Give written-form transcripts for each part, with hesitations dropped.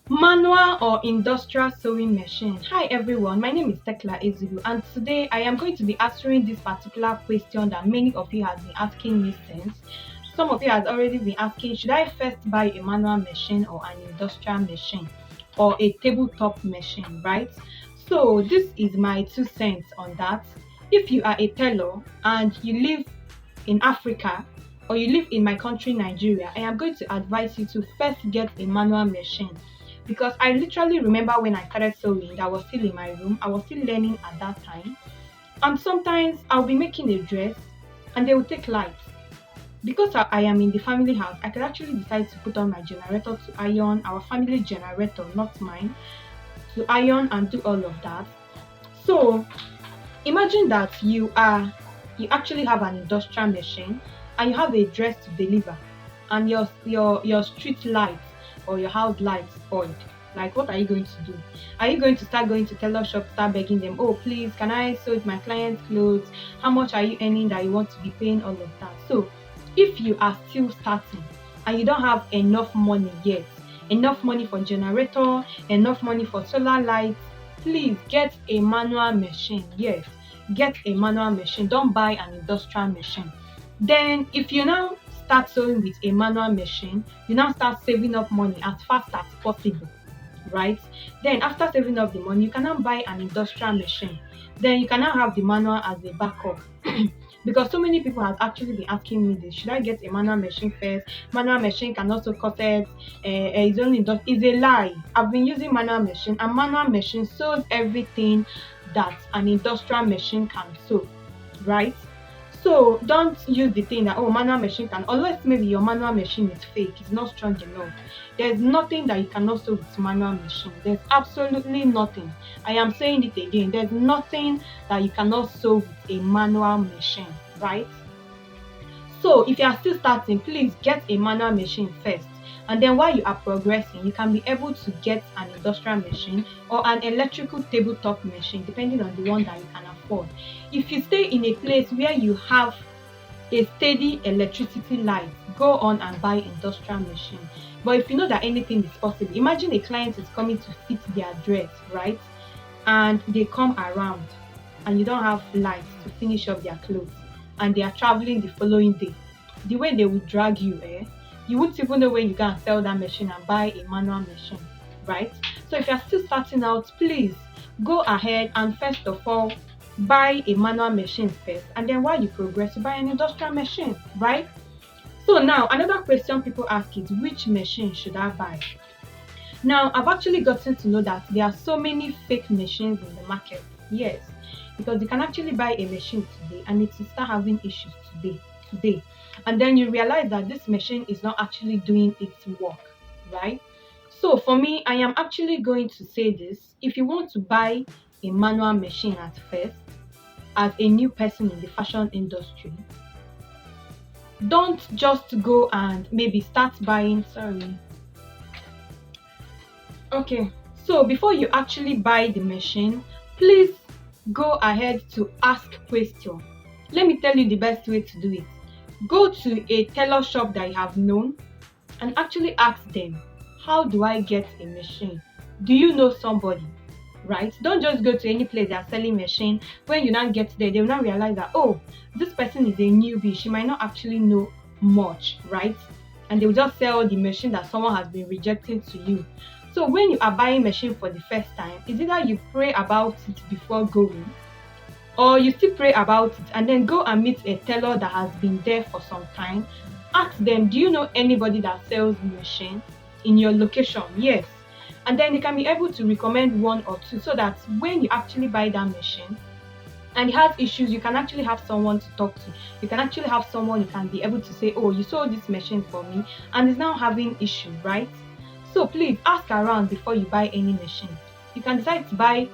Manual or industrial sewing machine? Hi everyone, my name is Tekla Ezulu and today I am going to be answering this particular question that many of you have been asking me since. Some of you have already been asking, should I first buy a manual machine or an industrial machine or a tabletop machine, right? So this is my 2 cents on that. If you are a tailor and you live in Africa or you live in my country Nigeria, I am going to advise you to first get a manual machine because I literally remember when I started sewing, I was still in my room, I was still learning at that time. And sometimes I'll be making a dress and they will take light. Because I am in the family house, I could actually decide to put on my generator to iron, our family generator, not mine, to iron and do all of that. So imagine that you actually have an industrial machine and you have a dress to deliver and your street lights or your house lights spoiled. Like, what are you going to do? Are you going to start going to tailor shop, start begging them, oh please, can I sew with my client's clothes? How much are you earning that you want to be paying all of that? So if you are still starting and you don't have enough money yet, enough money for generator, enough money for solar lights, please get a manual machine. Yes, get a manual machine. Don't buy an industrial machine. Then if you now start sewing with a manual machine, you now start saving up money as fast as possible, right? Then after saving up the money, you can now buy an industrial machine. Then you can now have the manual as a backup. Because so many people have actually been asking me this, should I get a manual machine first? Manual machine can also corset, it's only it's a lie. I've been using manual machine and manual machine sews everything that an industrial machine can sew, right? So don't use the thing that, oh, manual machine can, unless maybe your manual machine is fake, it's not strong enough. There's nothing that you cannot sew with manual machine. There's absolutely nothing. I am saying it again. There's nothing that you cannot sew with a manual machine, right? So if you are still starting, please get a manual machine first. And then while you are progressing, you can be able to get an industrial machine or an electrical tabletop machine, depending on the one that you can afford. If you stay in a place where you have a steady electricity light, go on and buy industrial machine. But if you know that anything is possible, imagine a client is coming to fit their dress, right? And they come around and you don't have light to finish up their clothes and they are traveling the following day. The way they will drag you, you won't even know when you can sell that machine and buy a manual machine, right? So if you're still starting out, please go ahead and first of all buy a manual machine first, and then while you progress, you buy an industrial machine, right? So now another question people ask is, which machine should I buy? Now I've actually gotten to know that there are so many fake machines in the market. Yes, because you can actually buy a machine today and it will start having issues today, and then you realize that this machine is not actually doing its work, right? So for me, I am actually going to say this: if you want to buy a manual machine at first, as a new person in the fashion industry, don't just go and maybe start buying. Sorry. Okay, so before you actually buy the machine, please go ahead to ask questions. Let me tell you the best way to do it. Go to a tailor shop that you have known and actually ask them, how do I get a machine? Do you know somebody? Right? Don't just go to any place that are selling machine. When you now get there, they will now realize that, oh, this person is a newbie. She might not actually know much, right? And they will just sell the machine that someone has been rejecting to you. So when you are buying machine for the first time, it's either you pray about it before going, or you still pray about it and then go and meet a tailor that has been there for some time. Ask them, do you know anybody that sells machine in your location? Yes. And then they can be able to recommend one or two, so that when you actually buy that machine and it has issues, you can actually have someone to talk to. You can actually have someone you can be able to say, oh, you sold this machine for me and it's now having issue, right? So please ask around before you buy any machine. You can decide to buy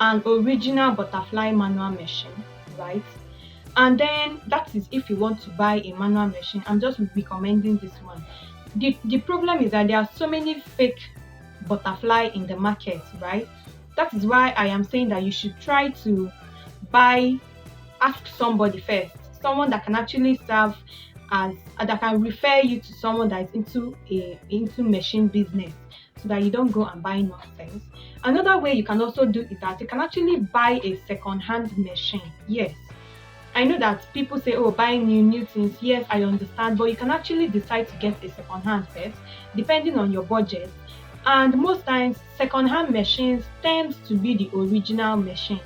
an original butterfly manual machine, right? And then that is if you want to buy a manual machine. I'm just recommending this one. The problem is that there are so many fake butterfly in the market, right? That is why I am saying that you should try to ask somebody first, someone that can actually serve as that can refer you to someone that is into machine business, so that you don't go and buy nonsense. Another way you can also do is that you can actually buy a second-hand machine. Yes, I know that people say, oh, buy new things. Yes, I understand, but you can actually decide to get a second hand first, depending on your budget. And most times, second hand machines tend to be the original machines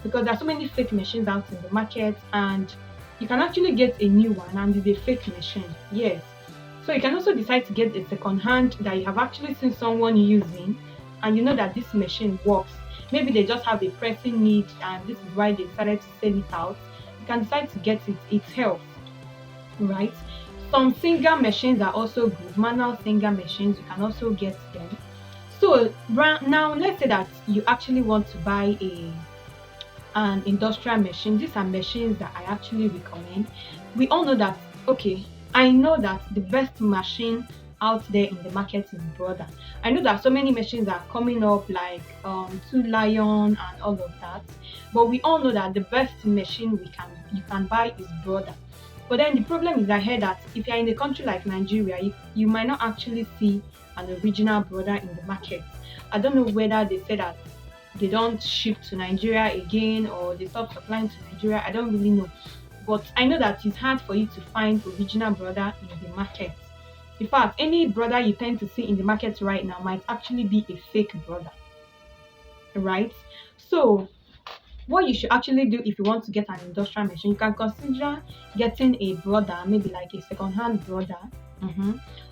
because there are so many fake machines out in the market, and you can actually get a new one and it's a fake machine. Yes. So you can also decide to get a second hand that you have actually seen someone using and you know that this machine works. Maybe they just have a pressing need and this is why they decided to sell it out. You can decide to get it. It helps, right? Some singer machines are also good. Manual singer machines, you can also get them. So now let's say that you actually want to buy an industrial machine. These are machines that I actually recommend. We all know that, okay, I know that the best machine out there in the market is Brother. I know that so many machines are coming up like Two Lion and all of that, but we all know that the best machine you can buy is Brother. But then the problem is I heard that if you're in a country like Nigeria, you might not actually see an original Brother in the market. I don't know whether they say that they don't ship to Nigeria again or they stop supplying to Nigeria. I don't really know. But I know that it's hard for you to find original Brother in the market. In fact, any Brother you tend to see in the market right now might actually be a fake Brother, right? So what you should actually do if you want to get an industrial machine, you can consider getting a Brother, maybe like a second-hand Brother.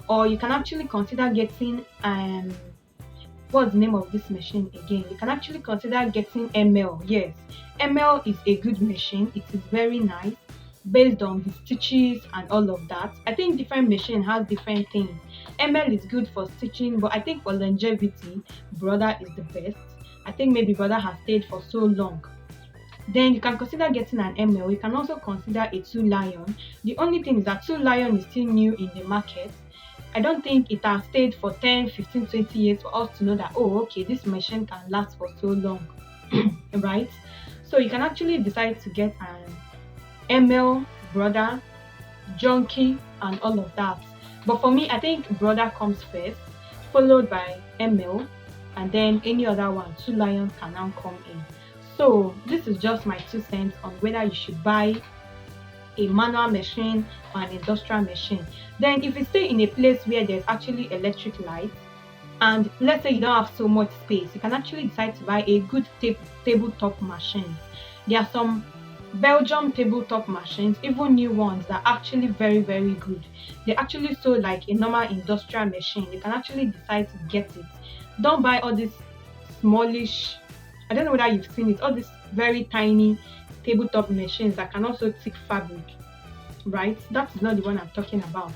Or you can actually consider getting what's the name of this machine again? You can actually consider getting Emel. Yes, Emel is a good machine. It is very nice based on the stitches and all of that. I think different machine has different things. Emel is good for stitching, but I think for longevity, Brother is the best. I think maybe Brother has stayed for so long. Then you can consider getting an ML. You can also consider a Two Lion. The only thing is that Two Lion is still new in the market. I don't think it has stayed for 10, 15, 20 years for us to know that, oh, okay, this machine can last for so long, right? So you can actually decide to get an ML, Brother, Jaki, and all of that. But for me, I think Brother comes first, followed by ML, and then any other one, Two Lions can now come in. So this is just my 2 cents on whether you should buy a manual machine or an industrial machine. Then if you stay in a place where there's actually electric lights and let's say you don't have so much space, you can actually decide to buy a good tabletop machine. There are some Belgium tabletop machines, even new ones, that are actually very good. They actually sold like a normal industrial machine. You can actually decide to get it. Don't buy all this smallish, I don't know whether you've seen it, all these very tiny tabletop machines that can also thick fabric, right? That is not the one I'm talking about.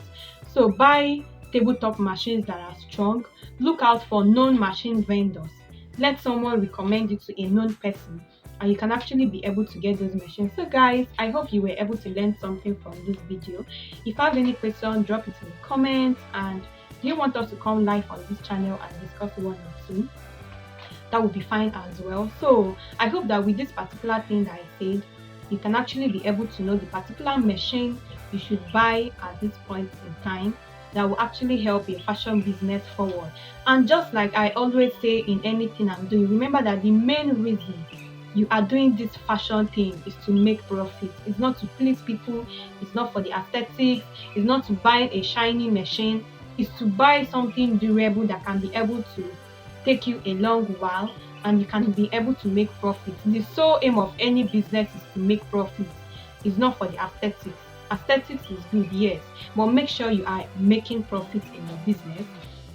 So buy tabletop machines that are strong. Look out for known machine vendors. Let someone recommend it to a known person and you can actually be able to get those machines. So guys, I hope you were able to learn something from this video. If you have any question, drop it in the comments. And do you want us to come live on this channel and discuss one or two? That would be fine as well. So I hope that with this particular thing that I said, you can actually be able to know the particular machine you should buy at this point in time that will actually help your fashion business forward. And just like I always say in anything I'm doing, remember that the main reason you are doing this fashion thing is to make profit. It's not to please people, it's not for the aesthetics, it's not to buy a shiny machine, it's to buy something durable that can be able to take you a long while and you can be able to make profit. The sole aim of any business is to make profit. It's not for the aesthetics. Aesthetics is good, yes, but make sure you are making profit in your business.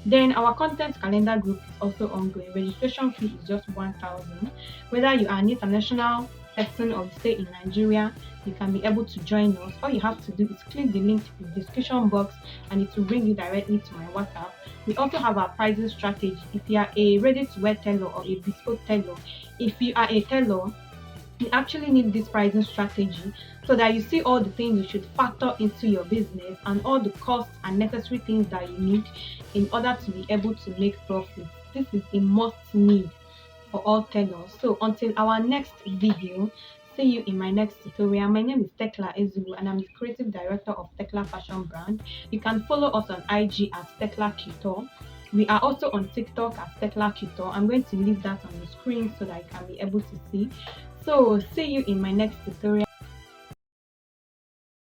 Then our content calendar group is also ongoing. Registration fee is just 1,000. Whether you are an international person or you stay in Nigeria, you can be able to join us. All you have to do is click the link in the description box and it will bring you directly to my WhatsApp. We also have our pricing strategy. If you are a ready-to-wear tailor or a bespoke tailor, if you are a tailor, you actually need this pricing strategy so that you see all the things you should factor into your business and all the costs and necessary things that you need in order to be able to make profit. This is a must need for all tailors. So until our next video, see you in my next tutorial. My name is Tekla Ezulu and I'm the creative director of Tekla Fashion Brand. You can follow us on IG at Tekla Tutor. We are also on TikTok as Tekla Tutor. I'm going to leave that on the screen so that you can be able to see. So see you in my next tutorial.